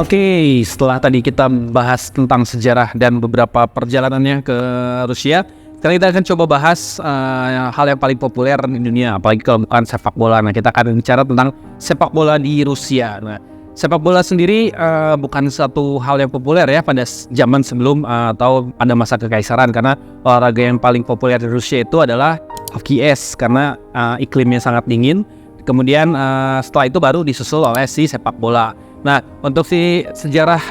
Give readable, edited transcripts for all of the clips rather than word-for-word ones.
Oke, setelah tadi kita bahas tentang sejarah dan beberapa perjalanannya ke Rusia, sekarang kita akan coba bahas hal yang paling populer di dunia, apalagi kalau bukan sepak bola. Nah, kita akan bicara tentang sepak bola di Rusia. Nah, sepak bola sendiri bukan satu hal yang populer ya pada zaman sebelum atau pada masa kekaisaran, karena olahraga yang paling populer di Rusia itu adalah hoki es karena iklimnya sangat dingin. Kemudian setelah itu baru disusul oleh si sepak bola. Nah, untuk si sejarah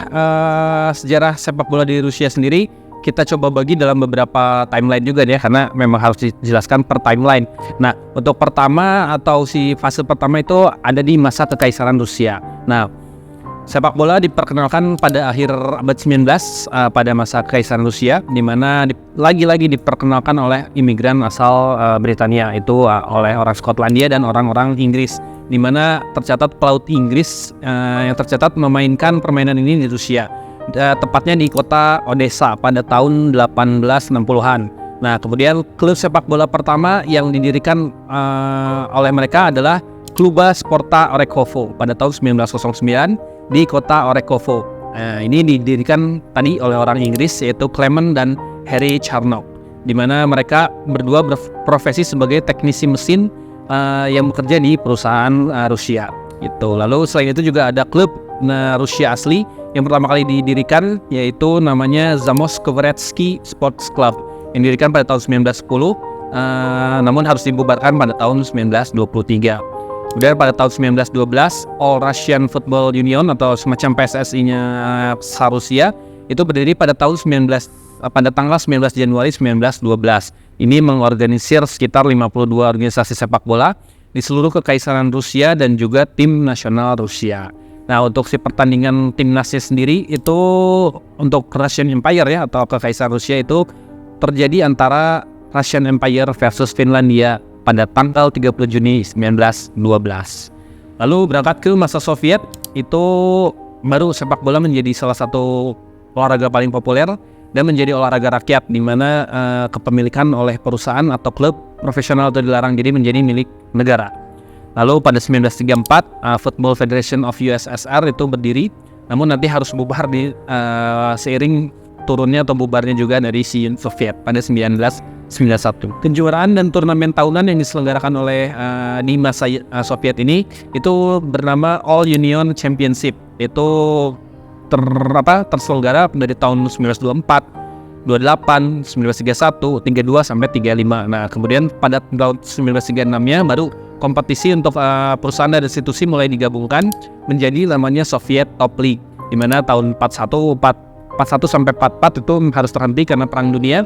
sepak bola di Rusia sendiri kita coba bagi dalam beberapa timeline juga ya, karena memang harus dijelaskan per timeline. Nah, untuk pertama atau si fase pertama itu ada di masa kekaisaran Rusia. Nah, sepak bola diperkenalkan pada akhir abad 19 pada masa kekaisaran Rusia, di mana lagi-lagi diperkenalkan oleh imigran asal Britania, itu oleh orang Skotlandia dan orang-orang Inggris, di mana tercatat pelaut Inggris yang tercatat memainkan permainan ini di Rusia, tepatnya di kota Odessa pada tahun 1860-an. Nah, kemudian klub sepak bola pertama yang didirikan oleh mereka adalah Kluba Sporta Orekhovo pada tahun 1909 di kota Orekhovo. Ini didirikan tadi oleh orang Inggris, yaitu Clement dan Harry Charnock, di mana mereka berdua berprofesi sebagai teknisi mesin yang bekerja di perusahaan Rusia. Gitu. Lalu selain itu juga ada klub Rusia asli yang pertama kali didirikan, yaitu namanya Zamoskvoretsky Sports Club, yang didirikan pada tahun 1910, namun harus dibubarkan pada tahun 1923. Kemudian pada tahun 1912, All Russian Football Union atau semacam PSSI-nya Rusia itu berdiri pada tahun pada tanggal 19 Januari 1912. Ini mengorganisir sekitar 52 organisasi sepak bola di seluruh kekaisaran Rusia dan juga tim nasional Rusia. Nah, untuk si pertandingan timnasnya sendiri itu untuk Russian Empire ya atau kekaisaran Rusia itu terjadi antara Russian Empire versus Finlandia pada tanggal 30 Juni 1912. Lalu berangkat ke masa Soviet, itu baru sepak bola menjadi salah satu olahraga paling populer dan menjadi olahraga rakyat, di mana kepemilikan oleh perusahaan atau klub profesional itu dilarang, jadi menjadi milik negara. Lalu pada 1934, Football Federation of USSR itu berdiri, namun nanti harus bubar seiring turunnya atau bubarnya juga dari si Soviet pada 1991. Kejuaraan dan turnamen tahunan yang diselenggarakan oleh di masa Soviet ini itu bernama All Union Championship. Itu terselenggara dari tahun 1924, 28, 1931, 32 sampai 35. Nah, kemudian pada tahun 1936-nya baru kompetisi untuk perusahaan dan institusi mulai digabungkan menjadi namanya Soviet Top League, di mana tahun 41 sampai 44 itu harus terhenti karena Perang Dunia.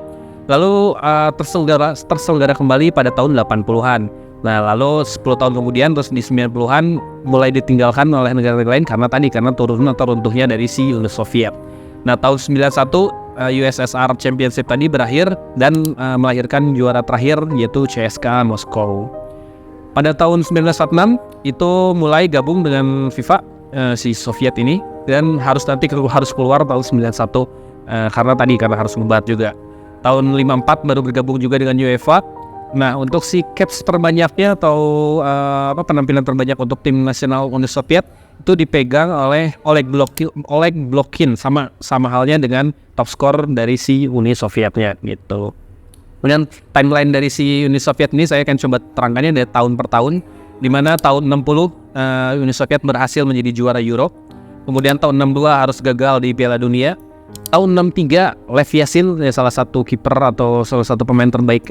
Lalu terselenggara kembali pada tahun 80-an. Nah, lalu 10 tahun kemudian terus di 90-an mulai ditinggalkan oleh negara-negara lain karena turun atau runtuhnya dari si Uni Soviet. Nah, tahun 91 USSR Championship tadi berakhir dan melahirkan juara terakhir, yaitu CSKA Moskow. Pada tahun 1946 itu mulai gabung dengan FIFA si Soviet ini, dan harus keluar tahun 91 karena harus membuat juga. Tahun 54 baru bergabung juga dengan UEFA. Nah, untuk si caps terbanyaknya atau penampilan terbanyak untuk tim nasional Uni Soviet itu dipegang oleh Oleg Blokhin, sama halnya dengan top skor dari si Uni Sovietnya gitu. Kemudian timeline dari si Uni Soviet ini saya akan coba terangkannya dari tahun per tahun, di mana tahun 60 Uni Soviet berhasil menjadi juara Euro. Kemudian tahun 62 harus gagal di Piala Dunia. Tahun 63 Lev Yashin, salah satu kiper atau salah satu pemain terbaik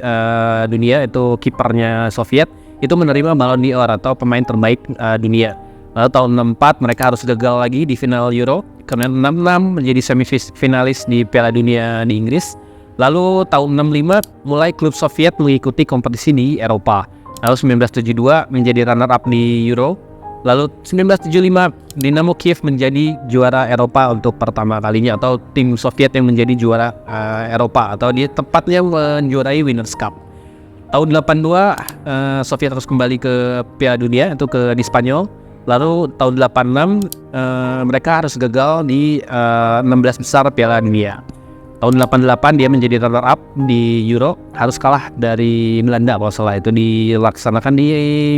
dunia, itu kipernya Soviet, itu menerima Ballon d'Or atau pemain terbaik dunia. Lalu tahun 64 mereka harus gagal lagi di final Euro. Kemudian 66 menjadi semifinalis di Piala Dunia di Inggris. Lalu tahun 65 mulai klub Soviet mengikuti kompetisi di Eropa. Lalu 1972 menjadi runner up di Euro. Lalu 1975 Dinamo Kiev menjadi juara Eropa untuk pertama kalinya, atau tim Soviet yang menjadi juara Eropa, atau dia tepatnya menjuarai Winners' Cup. Tahun 82 Soviet harus kembali ke Piala Dunia, itu di Spanyol. Lalu tahun 86 mereka harus gagal di 16 besar Piala Dunia. Tahun 88 dia menjadi runner up di Euro, harus kalah dari Belanda kalau salah, itu dilaksanakan di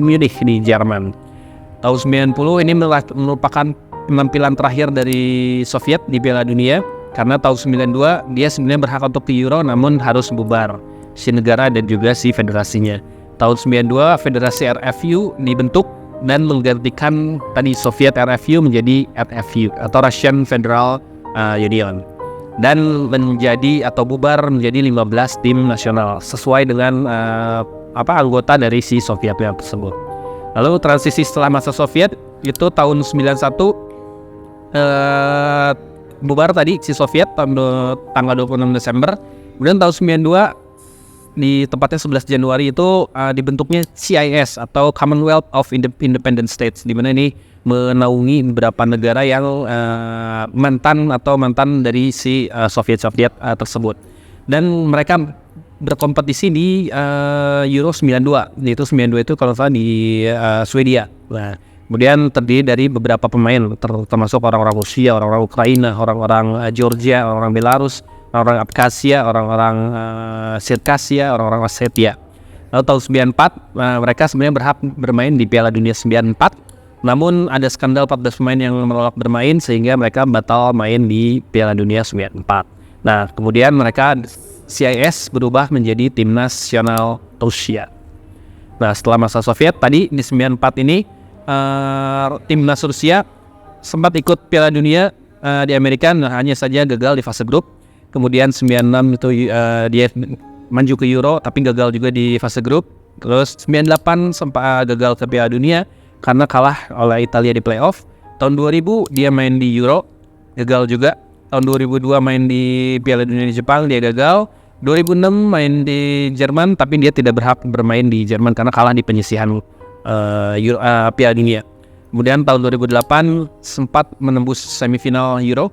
Munich di Jerman. Tahun 90 ini merupakan penampilan terakhir dari Soviet di Piala Dunia, karena tahun 92 dia sebenarnya berhak untuk ke Euro namun harus bubar si negara dan juga si federasinya. Tahun 92 Federasi RFU dibentuk dan menggantikan tadi Soviet RFU menjadi RFU atau Russian Federal Union, dan menjadi atau bubar menjadi 15 tim nasional sesuai dengan anggota dari si Soviet tersebut. Lalu transisi setelah masa Soviet itu tahun 91 bubar tadi si Soviet tanggal 26 Desember. Kemudian tahun 92 di tepatnya 11 Januari itu dibentuknya CIS atau Commonwealth of Independent States, di mana ini menaungi beberapa negara yang mantan dari si Soviet tersebut. Dan mereka berkompetisi di Euro 92, yaitu 92 itu kalau salah di Swedia. Nah, kemudian terdiri dari beberapa pemain termasuk orang-orang Rusia, orang-orang Ukraina, orang-orang Georgia, orang-orang Belarus, orang-orang Abkhazia, orang-orang Circassia, orang-orang Ossetia. Lalu tahun 94 mereka sebenarnya berhak bermain di Piala Dunia 94, namun ada skandal 14 pemain yang menolak bermain sehingga mereka batal main di Piala Dunia 94. Nah, kemudian mereka CIS berubah menjadi tim nasional Rusia. Nah, setelah masa Soviet tadi di 94 ini timnas Rusia sempat ikut Piala Dunia di Amerika, hanya saja gagal di fase grup. Kemudian 96 itu dia maju ke Euro tapi gagal juga di fase grup. Terus 98 sempat gagal ke Piala Dunia karena kalah oleh Italia di playoff. Tahun 2000 dia main di Euro, gagal juga. Tahun 2002 main di Piala Dunia di Jepang, dia gagal. 2006 main di Jerman tapi dia tidak berhak bermain di Jerman karena kalah di penyisihan Piala Dunia. Kemudian tahun 2008 sempat menembus semifinal Euro.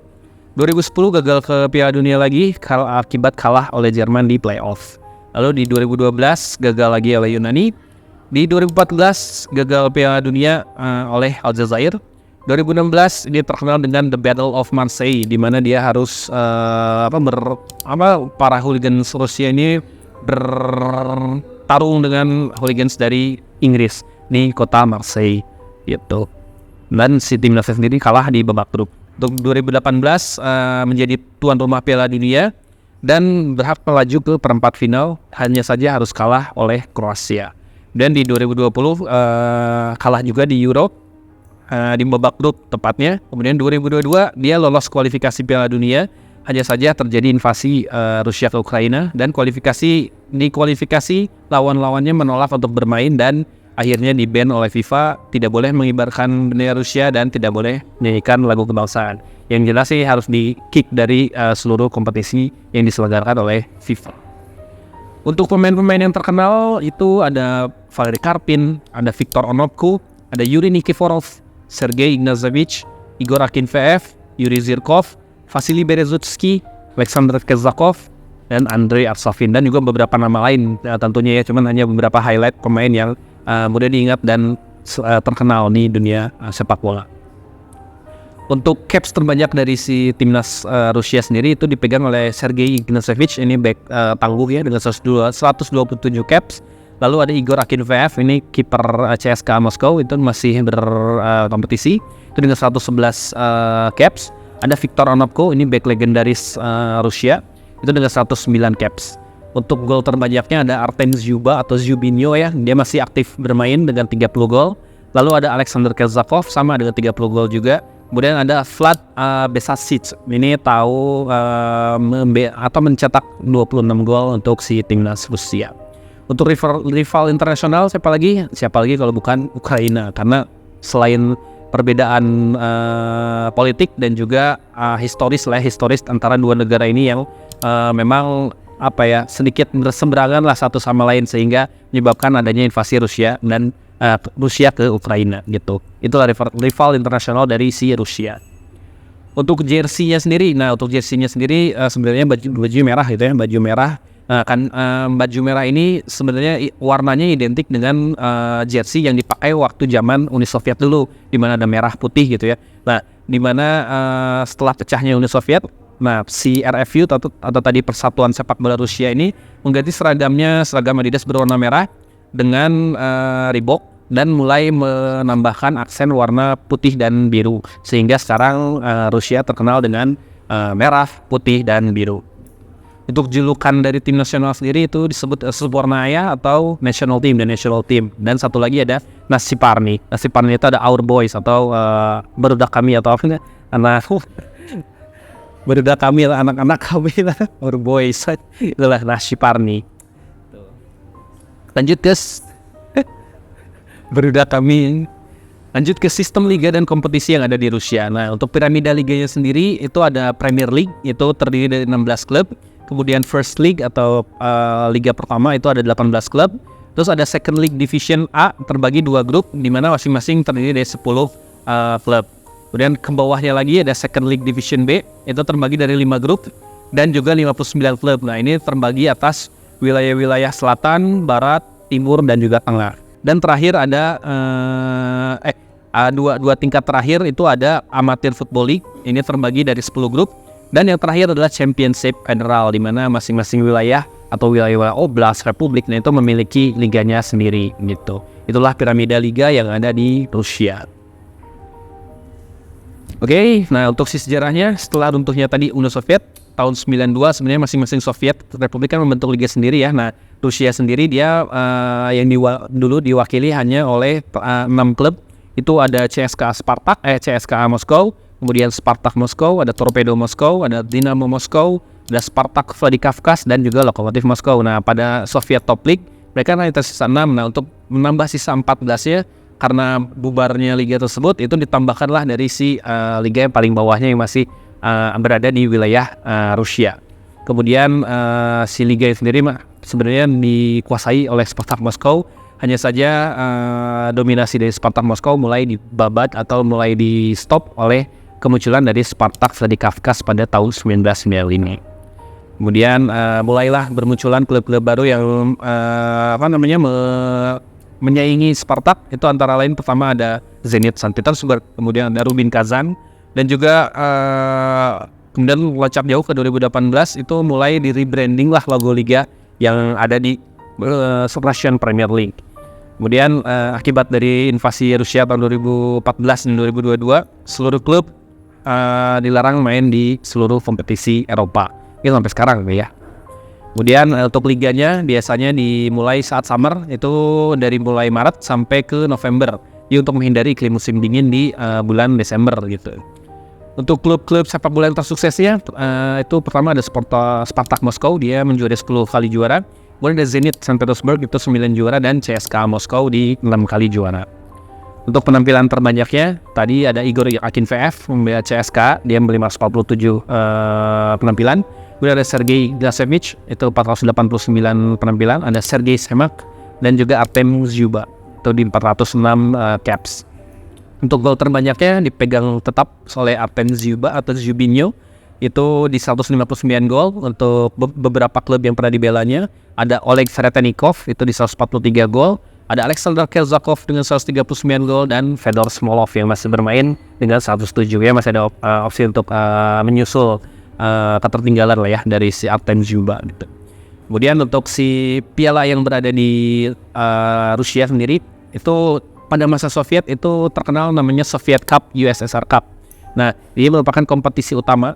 2010 gagal ke Piala Dunia lagi akibat kalah oleh Jerman di playoff. Lalu di 2012 gagal lagi oleh Yunani. Di 2014 gagal Piala Dunia oleh Aljazair. 2016 dia terkenal dengan The Battle of Marseille, di mana dia harus para hooligans Rusia ini bertarung dengan hooligans dari Inggris di kota Marseille gitu. Dan si timnas sendiri kalah di babak grup. Untuk 2018 menjadi tuan rumah Piala Dunia dan berhak melaju ke perempat final, hanya saja harus kalah oleh Kroasia. Dan di 2020 kalah juga di Euro di babak grup tepatnya. Kemudian 2022 dia lolos kualifikasi Piala Dunia, hanya saja terjadi invasi Rusia ke Ukraina, dan kualifikasi lawan-lawannya menolak untuk bermain dan akhirnya di-ban oleh FIFA, tidak boleh mengibarkan bendera Rusia dan tidak boleh menyanyikan lagu kebangsaan. Yang jelas sih harus di-kick dari seluruh kompetisi yang diselenggarakan oleh FIFA. Untuk pemain-pemain yang terkenal itu ada Valery Karpin, ada Viktor Onopko, ada Yuri Nikiforov, Sergei Ignashevich, Igor Akinfeev, Yuri Zirkov, Vasily Berezutsky, Alexander Kezakov, dan Andrei Arshavin, dan juga beberapa nama lain tentunya ya, cuman hanya beberapa highlight pemain yang mudah diingat dan terkenal di dunia sepak bola. Untuk caps terbanyak dari si timnas Rusia sendiri itu dipegang oleh Sergei Ignashevich, ini back tangguh ya dengan 127 caps. Lalu ada Igor Akinfeev, ini kiper CSKA Moskow, itu masih berkompetisi, itu dengan 111 caps. Ada Viktor Onopko, ini back legendaris Rusia, itu dengan 109 caps. Untuk gol terbanyaknya ada Artem Zyuba atau Zubinho ya, dia masih aktif bermain dengan 30 gol. Lalu ada Alexander Kezakov sama dengan 30 gol juga. Kemudian ada Vlad Besasic, ini mencetak 26 gol untuk si timnas Rusia. Untuk rival internasional siapa lagi kalau bukan Ukraina, karena selain perbedaan politik dan juga historis antara dua negara ini yang memang sedikit berseberangan lah satu sama lain, sehingga menyebabkan adanya invasi Rusia dan Rusia ke Ukraina gitu. Itulah rival internasional dari si Rusia. Untuk jersey-nya sendiri, sebenarnya baju merah gitu ya, baju merah. Baju merah ini sebenarnya warnanya identik dengan jersey yang dipakai waktu zaman Uni Soviet dulu, di mana ada merah putih gitu ya. Nah, di mana setelah pecahnya Uni Soviet, si RFU atau tadi Persatuan Sepak Bola Rusia ini mengganti seragam Adidas berwarna merah dengan Reebok dan mulai menambahkan aksen warna putih dan biru, sehingga sekarang Rusia terkenal dengan merah, putih, dan biru. Untuk julukan dari tim nasional sendiri itu disebut Sbornaya atau National Team dan National Team. Dan satu lagi ada Nasiparni. Nasiparni itu ada Our Boys atau berudak kami atau apa anak berudak kami, anak-anak kami lah, Our Boys. Itulah Nasiparni. Lanjut guys. Berudak kami. Lanjut ke sistem liga dan kompetisi yang ada di Rusia. Nah, untuk piramida liganya sendiri itu ada Premier League, itu terdiri dari 16 klub. Kemudian First League atau liga pertama itu ada 18 klub. Terus ada Second League Division A terbagi 2 grup di mana masing-masing terdiri dari 10 klub. Kemudian ke bawahnya lagi ada Second League Division B, itu terbagi dari 5 grup dan juga 59 klub. Nah, ini terbagi atas wilayah-wilayah selatan, barat, timur, dan juga tengah. Dan terakhir ada dua tingkat terakhir itu ada Amateur Football League. Ini terbagi dari 10 grup. Dan yang terakhir adalah Championship Federal, di mana masing-masing wilayah atau wilayah oblast, republik, itu memiliki liganya sendiri gitu. Itulah piramida liga yang ada di Rusia. Oke, nah untuk sejarahnya setelah runtuhnya tadi Uni Soviet tahun 92, sebenarnya masing-masing Soviet Republik kan membentuk liga sendiri ya. Nah, Rusia sendiri dia yang dulu diwakili hanya oleh 6 klub. Itu ada CSKA Moskow, kemudian Spartak Moskow, ada Torpedo Moskow, ada Dinamo Moskow, ada Spartak Vladikavkaz, dan juga Lokomotiv Moskow. Nah, pada Soviet Top League mereka hanya tersisa 6. Nah, untuk menambah sisa 14-nya karena bubarnya liga tersebut, itu ditambahkanlah dari si liga yang paling bawahnya yang masih berada di wilayah Rusia. Kemudian si liga sendiri sebenarnya dikuasai oleh Spartak Moskow. Hanya saja dominasi dari Spartak Moskow mulai dibabat atau mulai di stop oleh kemunculan dari Spartak Vladikavkaz pada tahun 1995. Kemudian mulailah bermunculan klub-klub baru yang menyaingi Spartak. Itu antara lain pertama ada Zenit Saint Petersburg, kemudian ada Rubin Kazan, dan juga kemudian meloncat jauh ke 2018 itu mulai di rebranding lah logo liga yang ada di Russian Premier League. Kemudian akibat dari invasi Rusia tahun 2014 dan 2022, seluruh klub dilarang main di seluruh kompetisi Eropa. Ini sampai sekarang ya. Kemudian untuk liganya biasanya dimulai saat summer, itu dari mulai Maret sampai ke November. Ya, untuk menghindari iklim musim dingin di bulan Desember gitu. Untuk klub-klub sepak bola yang tersuksesnya itu pertama ada Spartak Moskow, dia menjuarai 10 kali juara. Kemudian ada Zenit Saint Petersburg itu 9 juara, dan CSKA Moskow di 6 kali juara. Untuk penampilan terbanyaknya tadi ada Igor Akinfeev membela CSKA, dia 547 penampilan. Kemudian ada Sergei Glasevich itu 489 penampilan, ada Sergei Semak dan juga Artem Zyuba itu di 406 caps. Untuk gol terbanyaknya dipegang tetap oleh Artem Zyuba atau Zubinho itu di 159 gol. Untuk beberapa klub yang pernah dibelanya ada Oleg Seretenikov itu di 143 gol, ada Alexander Kezakov dengan 139 gol, dan Fedor Smolov yang masih bermain dengan 107. Ya, masih ada opsi untuk menyusul ketertinggalan lah ya dari si Artem Zyuba gitu. Kemudian untuk si piala yang berada di Rusia sendiri itu pada masa Soviet itu terkenal namanya Soviet Cup, USSR Cup. Nah, ini merupakan kompetisi utama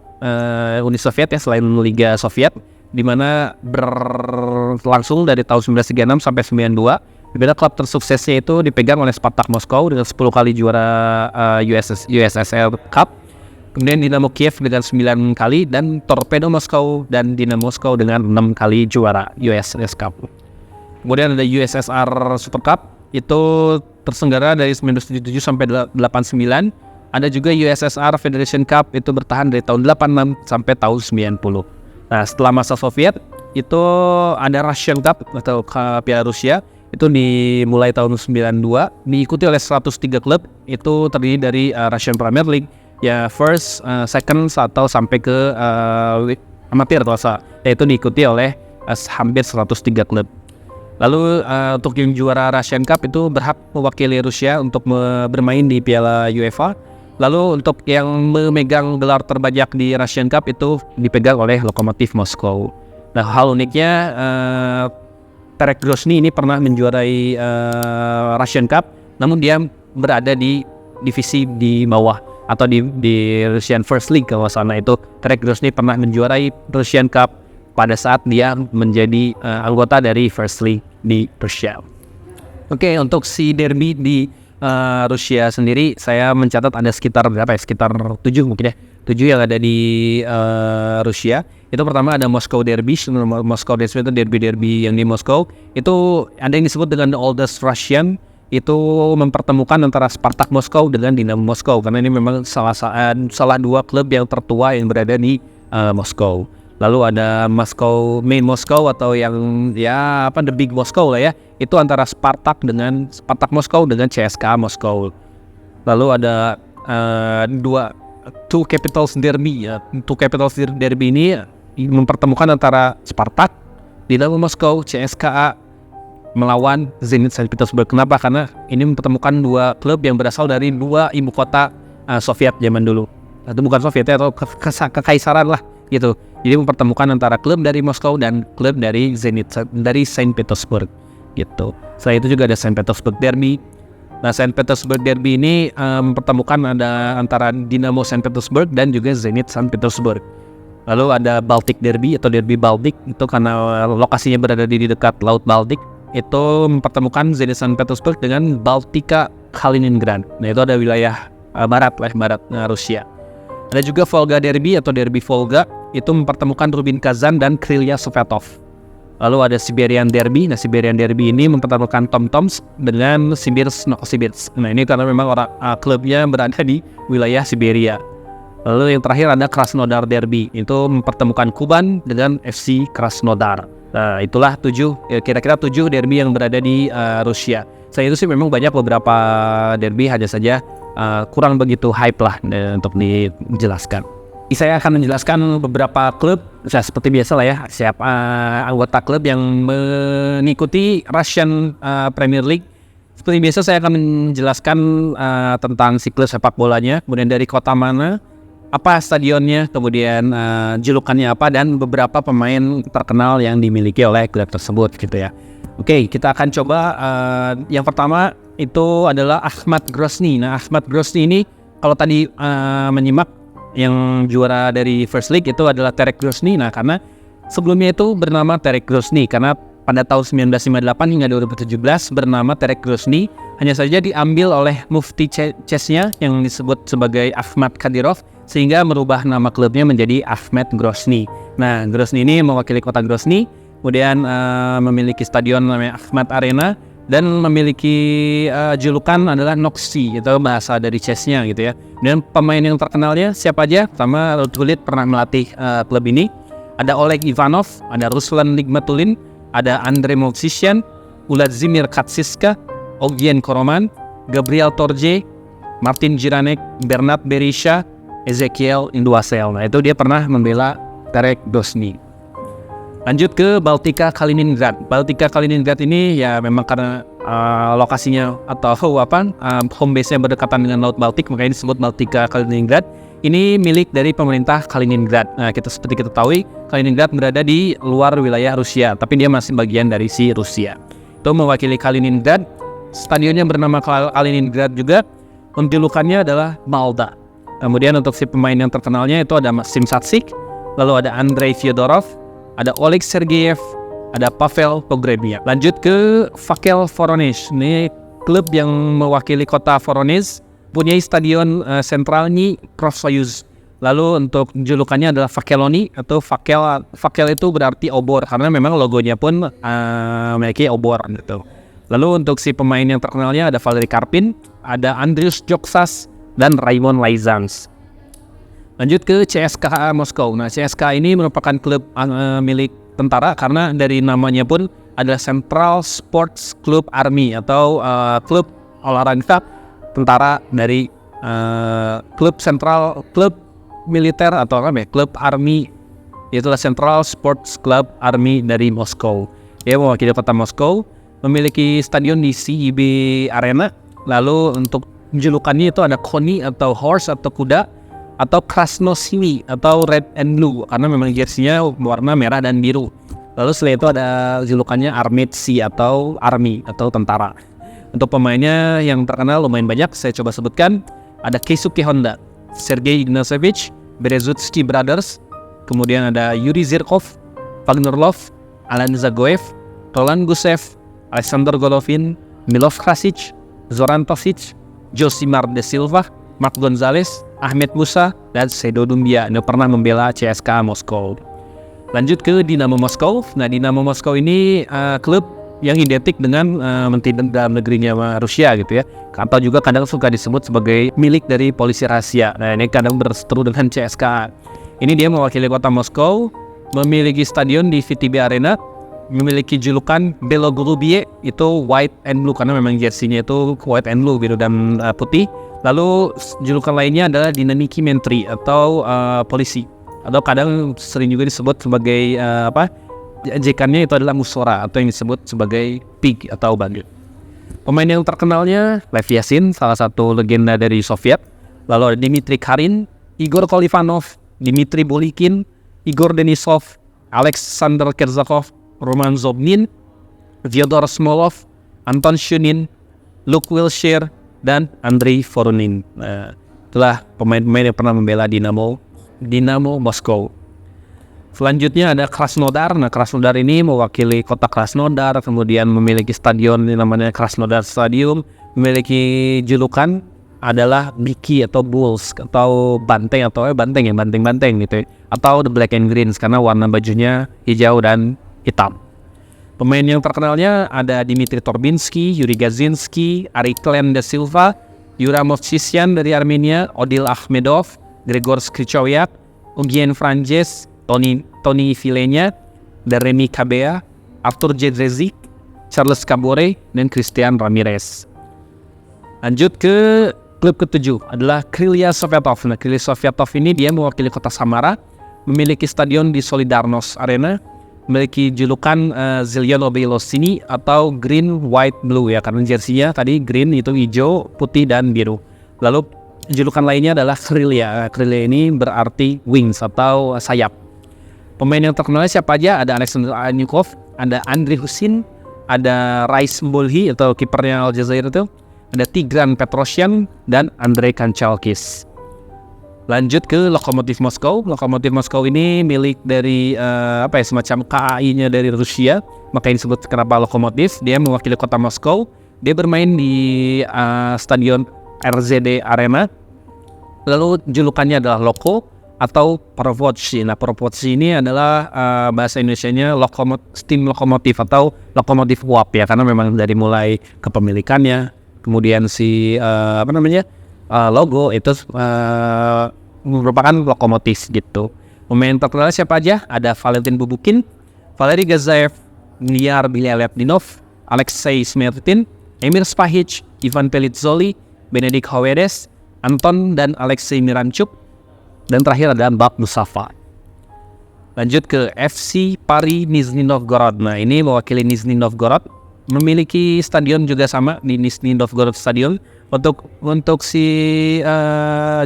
Uni Soviet ya selain Liga Soviet, di mana berlangsung dari tahun 1936 sampai 92. Di mana klub tersuksesnya itu dipegang oleh Spartak Moskow dengan 10 kali juara USSR Cup. Kemudian Dinamo Kiev dengan 9 kali, dan Torpedo Moskow dan Dinamo Moskow dengan 6 kali juara USSR Cup. Kemudian ada USSR Super Cup, itu terselenggara dari 1977 sampai 89. Ada juga USSR Federation Cup, itu bertahan dari tahun 86 sampai tahun 90. Nah, setelah masa Soviet itu ada Russian Cup atau Piala Rusia, itu dimulai tahun 92, diikuti oleh 103 klub, itu terdiri dari Russian Premier League ya, first, second, atau sampai ke amatir yaitu diikuti oleh hampir 103 klub. Lalu untuk yang juara Russian Cup itu berhak mewakili Rusia untuk bermain di Piala UEFA. Lalu untuk yang memegang gelar terbanyak di Russian Cup itu dipegang oleh Lokomotiv Moskow. Nah, hal uniknya Terek Grozny ini pernah menjuarai Russian Cup namun dia berada di divisi di bawah atau di Russian First League. Kalau sana itu Tarek Grozny pernah menjuarai Russian Cup pada saat dia menjadi anggota dari First League di Rusia. Oke, untuk si derby di Rusia sendiri saya mencatat ada sekitar berapa ya? Sekitar 7 mungkin ya. 7 yang ada di Rusia. Itu pertama ada Moscow Derby. Moscow Derby itu derby yang di Moskow. Itu ada yang disebut dengan the oldest Russian. Itu mempertemukan antara Spartak Moskow dengan Dinamo Moskow, karena ini memang salah dua klub yang tertua yang berada di Moskow. Lalu ada Main Moskow atau yang the Big Moskow lah ya. Itu antara Spartak Moskow dengan CSKA Moskow. Lalu ada Two Capitals Derby ya. Two Capitals Derby ini mempertemukan antara Spartak, Dinamo Moskow, CSKA melawan Zenit Saint Petersburg. Kenapa? Karena ini mempertemukan dua klub yang berasal dari dua ibu kota Soviet zaman dulu. Itu bukan Soviet ya, atau kekaisaran lah gitu. Jadi mempertemukan antara klub dari Moskow dan klub dari Saint Petersburg gitu. Selain itu juga ada Saint Petersburg Derby. Nah, Saint Petersburg Derby ini mempertemukan ada antara Dinamo Saint Petersburg dan juga Zenit Saint Petersburg. Lalu ada Baltic Derby atau Derby Baltic, itu karena lokasinya berada di dekat Laut Baltic. Itu mempertemukan Zenit Saint Petersburg dengan Baltika Kaliningrad. Nah, itu ada wilayah barat Rusia. Ada juga Volga Derby atau Derby Volga, itu mempertemukan Rubin Kazan dan Krylia Sovetov. Lalu ada Siberian Derby. Nah, Siberian Derby ini mempertemukan Tom Tomsk dengan Sibirsk Novosibirsk. Nah, ini karena memang klubnya berada di wilayah Siberia. Lalu yang terakhir ada Krasnodar Derby, itu mempertemukan Kuban dengan FC Krasnodar. Nah, itulah kira-kira 7 derby yang berada di Rusia. Selain itu sih memang banyak beberapa derby, hanya saja kurang begitu hype lah untuk dijelaskan. Saya akan menjelaskan beberapa klub, seperti biasa lah ya, siapa anggota klub yang mengikuti Russian Premier League. Seperti biasa saya akan menjelaskan tentang siklus sepak bolanya, kemudian dari kota mana, apa stadionnya, kemudian julukannya apa, dan beberapa pemain terkenal yang dimiliki oleh klub tersebut gitu ya. Oke, kita akan coba yang pertama itu adalah Akhmat Grozny. Nah, Akhmat Grozny ini kalau tadi menyimak yang juara dari First League itu adalah Tarek Grozny. Nah, karena sebelumnya itu bernama Tarek Grozny, karena pada tahun 1958 hingga 2017 bernama Tarek Grozny, hanya saja diambil oleh mufti chessnya yang disebut sebagai Akhmat Kadyrov, sehingga merubah nama klubnya menjadi Akhmat Grozny. Nah, Grozny ini mewakili kota Grozny, kemudian memiliki stadion namanya Akhmat Arena, dan memiliki julukan adalah Noxy, itu bahasa dari chessnya gitu ya. Dan pemain yang terkenalnya siapa aja? Pertama, Gullit pernah melatih klub ini. Ada Oleg Ivanov, ada Ruslan Nigmatulin, ada Andrei Movsisyan, Uladzimir Katsiska, Ogien Koroman, Gabriel Torje, Martin Jiranek, Bernard Berisha, Ezekiel Induasel. Nah, itu dia pernah membela Tarek Grozny. Lanjut ke Baltika Kaliningrad. Baltika Kaliningrad ini ya memang karena lokasinya atau home base-nya berdekatan dengan Laut Baltik, makanya disebut Baltika Kaliningrad. Ini milik dari pemerintah Kaliningrad. Nah, seperti kita tahu, Kaliningrad berada di luar wilayah Rusia, tapi dia masih bagian dari si Rusia. Itu mewakili Kaliningrad. Stadionnya bernama Kaliningrad juga. Julukannya adalah Malda. Kemudian untuk si pemain yang terkenalnya itu ada Maxim Satsik, lalu ada Andrei Fyodorov, ada Oleg Sergeyev, ada Pavel Pogrebniak. Lanjut ke Fakel Voronezh. Ini klub yang mewakili kota Voronezh, punya stadion sentralnya Prosoyuz. Lalu untuk julukannya adalah Fakeloni atau Fakel itu berarti obor, karena memang logonya pun memiliki obor gitu. Lalu untuk si pemain yang terkenalnya ada Valery Karpin, ada Andrius Joksas, dan Raymond Lyzans. Lanjut ke CSKA Moskow. Nah, CSKA ini merupakan klub milik tentara karena dari namanya pun adalah Central Sports Club Army atau klub olahraga tentara dari klub militer atau klub army. Itulah Central Sports Club Army dari Moskow. Dia mewakili kota Moskow, memiliki stadion di CIB Arena. Lalu untuk julukannya itu ada Koni atau horse atau kuda, atau Krasnosili atau red and blue karena memang jersey-nya warna merah dan biru. Lalu setelah itu ada julukannya Armetsy atau army atau tentara. Untuk pemainnya yang terkenal lumayan banyak, saya coba sebutkan. Ada Keisuke Honda, Sergei Ignashevich, Berezutski Brothers, kemudian ada Yuri Zirkov, Wagner Love, Alan Zagoev, Roland Gusev, Alexander Golovin, Milov Krasic, Zoran Tosic, Josimar De Silva, Mark Gonzalez, Ahmed Musa, dan Sedo Dumbia yang pernah membela CSKA Moskow. Lanjut ke Dinamo Moskow. Nah, Dinamo Moskow ini klub yang identik dengan menteri dalam negerinya Rusia gitu ya, atau juga kadang suka disebut sebagai milik dari polisi rahasia. Nah, ini kadang berseteru dengan CSKA. Ini dia mewakili kota Moskow, memiliki stadion di VTB Arena, memiliki julukan Belogorubie, itu white and blue karena memang jersey-nya itu white and blue, biru dan putih. Lalu julukan lainnya adalah Dynamiki Mentry atau polisi, atau kadang sering juga disebut sebagai ejekannya itu adalah Musora atau yang disebut sebagai pig atau baget. Pemain yang terkenalnya Lev Yashin, salah satu legenda dari Soviet. Lalu ada Dmitry Karin, Igor Kolivanov, Dmitry Bolikin, Igor Denisov, Alexander Kerzakov, Roman Zobnin, Fyodor Smolov, Anton Shunin, Luke Wilshere, dan Andrei Voronin. Nah, itulah pemain-pemain yang pernah membela Dinamo Moskow. Selanjutnya ada Krasnodar. Nah, Krasnodar ini mewakili kota Krasnodar, kemudian memiliki stadion yang namanya Krasnodar Stadium, memiliki julukan adalah Biki atau Bulls atau banteng gitu ya, atau the black and greens karena warna bajunya hijau dan hitam. Pemain yang terkenalnya ada Dmitry Torbinsky, Yuri Gazinski, Ariklen Da Silva, Yura Movsisyan dari Armenia, Odil Ahmedov, Gregor Skrichowiak, Eugen Franjes, Tony Vilenya, dan Remy Kabea, Artur Jedrzejczyk, Charles Cabore, dan Christian Ramirez. Lanjut ke klub ketujuh adalah Krylia Sovetov. Nah, Krylia Sovetov ini dia mewakili kota Samara, memiliki stadion di Solidarnosc Arena, memiliki julukan Zilyono Belosini atau Green, White, Blue ya, karena jersey-nya tadi green itu hijau, putih, dan biru. Lalu julukan lainnya adalah Krylia. Krylia ini berarti wings atau sayap. Pemain yang terkenal siapa aja? Ada Alexander Anyukov, ada Andriy Husin, ada Rais Mbolhi atau kipernya Aljazair itu, ada Tigran Petrosyan, dan Andrei Kanchalkis. Lanjut ke Lokomotiv Moskow. Lokomotiv Moskow ini milik dari semacam KAI-nya dari Rusia, makanya disebut kenapa Lokomotiv. Dia mewakili kota Moskow. Dia bermain di stadion RZD Arena. Lalu julukannya adalah Loko atau Provodci. Nah, Provodci ini adalah bahasa Indonesianya steam lokomotif atau lokomotif uap ya, karena memang dari mulai kepemilikannya, kemudian si logo itu merupakan lokomotif gitu. Pemain terkenal siapa aja? Ada Valentin Bubukin, Valery Gazaev, Niar Bialyatdinov, Alexei Smirtin, Emir Spahic, Ivan Pelitzoli, Benedikt Howedes, Anton dan Alexei Miranchuk, dan terakhir ada Bab Musafa. Lanjut ke FC Pari Nizhny Novgorod. Nah, ini mewakili Nizhny Novgorod, memiliki stadion juga sama di Nizhny Novgorod Stadion. Untuk si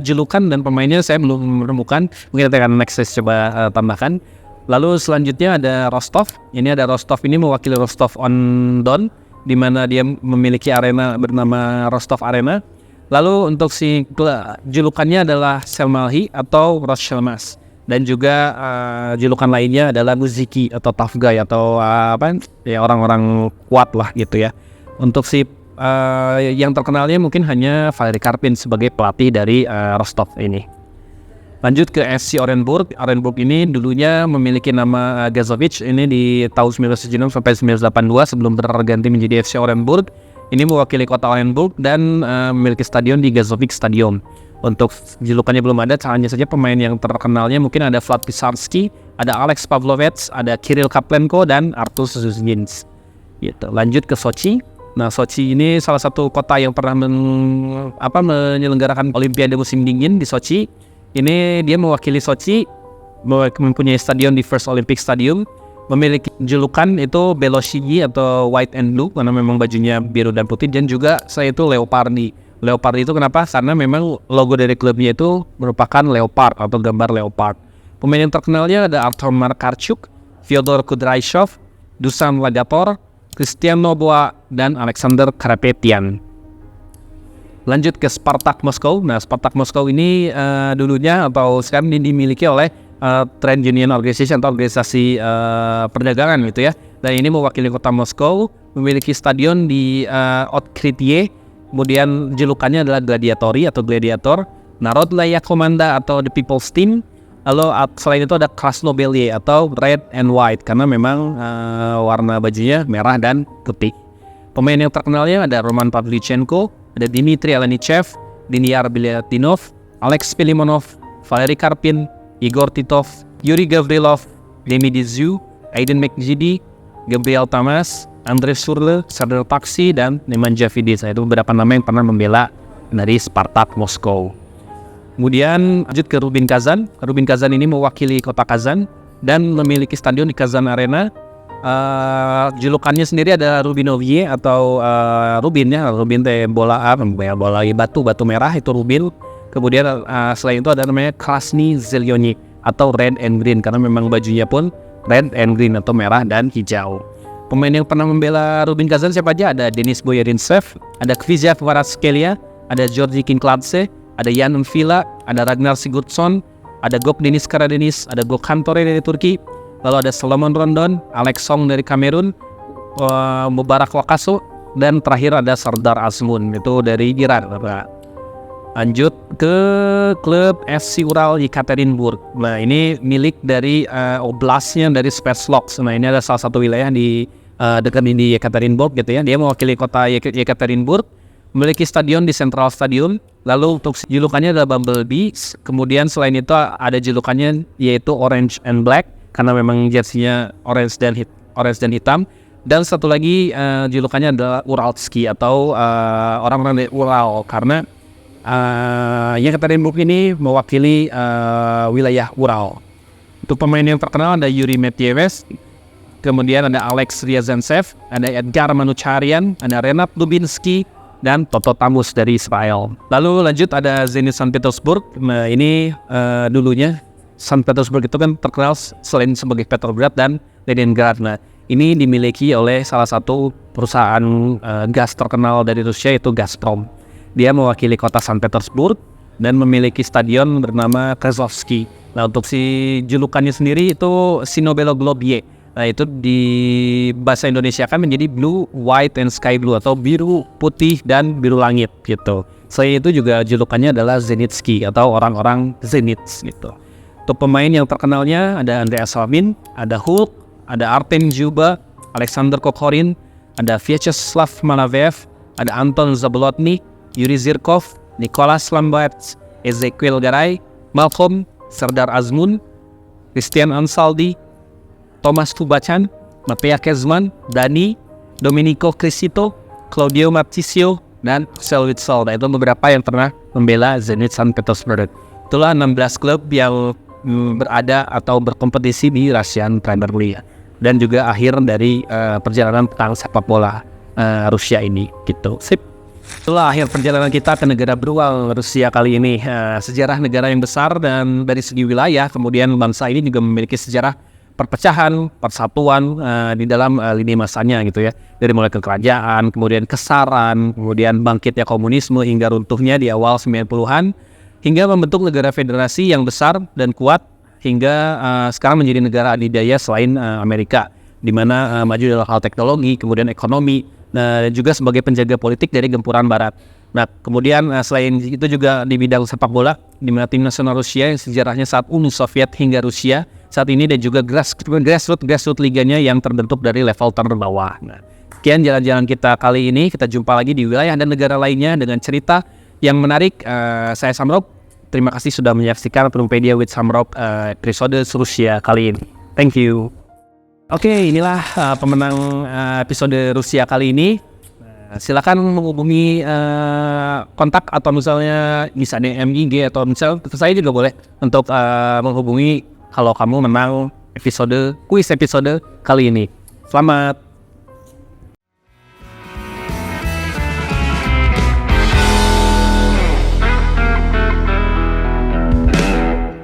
julukan dan pemainnya saya belum menemukan, mungkin akan next saya coba tambahkan. Lalu selanjutnya ada Rostov. Ini mewakili Rostov on Don, di mana dia memiliki arena bernama Rostov Arena. Lalu untuk si julukannya adalah Selmalhi atau Roshelmas, dan juga julukan lainnya adalah Muziki atau Tough Guy atau orang-orang kuat lah gitu ya. Untuk si yang terkenalnya mungkin hanya Valery Karpin sebagai pelatih dari Rostov ini. Lanjut ke FC Orenburg. Orenburg ini dulunya memiliki nama Gazovich ini di tahun 1976 sampai 1982 sebelum berganti menjadi FC Orenburg. Ini mewakili kota Orenburg dan memiliki stadion di Gazovik Stadium. Untuk julukannya belum ada, hanya saja pemain yang terkenalnya mungkin ada Vlad Pisarski, ada Alex Pavlovets, ada Kirill Kaplenko, dan Artur Zuzgins. Gitu. Lanjut ke Sochi. Nah, Sochi ini salah satu kota yang pernah menyelenggarakan Olimpiade musim dingin di Sochi. Ini dia mewakili Sochi, mempunyai stadion di First Olympic Stadium, memiliki julukan itu Beloshigi atau White and Blue karena memang bajunya biru dan putih, dan juga saya itu Leopardi. Leopardi itu kenapa? Karena memang logo dari klubnya itu merupakan leopard atau gambar leopard. Pemain yang terkenalnya ada Artur Markarchuk, Fyodor Kudrashov, Dusan Lagator, Christian Noboa dan Alexander Karapetyan. Lanjut ke Spartak Moskow. Nah, Spartak Moskow ini dulunya atau sekarang ini dimiliki oleh Trade Union Organization atau organisasi perdagangan gitu ya. Dan ini mewakili kota Moskow, memiliki stadion di Otkritie. Kemudian julukannya adalah Gladiatori atau Gladiator, Narodnaya Komanda atau The People's Team. Lalu selain itu ada Krasnobelye atau Red and White karena memang warna bajunya merah dan putih. Pemain yang terkenalnya ada Roman Pavlyuchenko, ada Dmitry Alenichev, Diniar Bilyatinov, Alex Pilimonov, Valery Karpin, Igor Titov, Yuri Gavrilov, Demi Dizu, Aiden McGiddy, Gabriel Tamas, Andrei Surle, Serdar Taksi, dan Nemanja Vidic. Itu beberapa nama yang pernah membela dari Spartak Moskow. Kemudian lanjut ke Rubin Kazan. Rubin Kazan ini mewakili kota Kazan dan memiliki stadion di Kazan Arena. Julukannya sendiri ada Rubinovye atau Rubin ya. Rubin teh bola batu merah itu Rubin. Kemudian selain itu ada namanya Krasny Zelyony atau Red and Green karena memang bajunya pun Red and Green atau merah dan hijau. Pemain yang pernah membela Rubin Kazan siapa aja? Ada Denis Boyarintsev, ada Kviatkov Kvaratskhelia, ada Georgi Kinkladze, ada Jan Villa, ada Ragnar Sigurdsson, ada Gok Denis Karadenis, ada Gok Kantore dari Turki, lalu ada Solomon Rondon, Alex Song dari Kamerun, Mubarak Wakaso, dan terakhir ada Serdar Azmoun itu dari Iran. Lanjut ke klub FC Ural Yekaterinburg. Nah ini milik dari oblastnya dari Sverdlovsk. Nah ini ada salah satu wilayah di dekat di Yekaterinburg gitu ya. Dia mewakili kota Yekaterinburg, memiliki stadion di Central Stadium. Lalu untuk julukannya adalah Bumblebee. Kemudian selain itu ada julukannya yaitu Orange and Black karena memang jersey-nya orange dan hitam. Dan satu lagi julukannya adalah Uralski atau orang-orang dari Ural karena Yekaterinburg ini mewakili wilayah Ural. Untuk pemain yang terkenal ada Yuri Metyeves, kemudian ada Alex Ryazantsev, ada Edgar Manucharian, ada Renat Dubinsky, dan Toto Tamus dari Israel. Lalu lanjut ada Zenit Saint Petersburg. Nah ini dulunya Saint Petersburg itu kan terkenal selain sebagai Petrograd dan Leningrad. Nah ini dimiliki oleh salah satu perusahaan gas terkenal dari Rusia yaitu Gazprom. Dia mewakili kota Saint Petersburg dan memiliki stadion bernama Krasovsky. Nah untuk si julukannya sendiri itu Sinobelo Globie. Nah itu di bahasa Indonesia kan menjadi Blue, White, and Sky Blue atau biru, putih, dan biru langit gitu. Selain itu juga julukannya adalah Zenitsky atau orang-orang Zenit gitu. Untuk pemain yang terkenalnya ada Andreas Salmin, ada Hulk, ada Artem Dzyuba, Alexander Kokorin, ada Vyacheslav Malavev, ada Anton Zabolotny, Yuri Zirkov, Nicolas Lamberts, Ezequiel Garay, Malcolm, Serdar Azmoun, Christian Ansaldi, Thomas Kubacan, Matej Kezman, Dani, Domenico Criscito, Claudio Marchisio, dan Marcel Witsel. Nah, itu beberapa yang pernah membela Zenit Saint Petersburg. Itulah 16 klub yang berada atau berkompetisi di Russian Premier League dan juga akhir dari perjalanan tentang sepak bola Rusia ini gitu. Sip. Itulah akhir perjalanan kita ke negara beruang Rusia kali ini. Sejarah negara yang besar dan dari segi wilayah, kemudian bangsa ini juga memiliki sejarah perpecahan, persatuan di dalam lini masanya gitu ya. Dari mulai kekerajaan, kemudian kesaran, kemudian bangkitnya komunisme hingga runtuhnya di awal 90-an, hingga membentuk negara federasi yang besar dan kuat hingga sekarang menjadi negara adidaya selain Amerika, di mana maju dalam hal teknologi, kemudian ekonomi, dan juga sebagai penjaga politik dari gempuran Barat. Nah, kemudian selain itu juga di bidang sepak bola, di mana tim nasional Rusia yang sejarahnya saat Uni Soviet hingga Rusia saat ini, dan juga grassroots liganya yang terbentuk dari level terbawah. Nah, sekian jalan-jalan kita kali ini. Kita jumpa lagi di wilayah dan negara lainnya dengan cerita yang menarik. Saya Samrok. Terima kasih sudah menyaksikan Penupedia with Samrok episode Rusia kali ini. Thank you. Oke, inilah pemenang episode Rusia kali ini. Silakan menghubungi kontak atau misalnya MIG atau misalnya saya juga boleh untuk menghubungi kalau kamu menang kuis episode kali ini. Selamat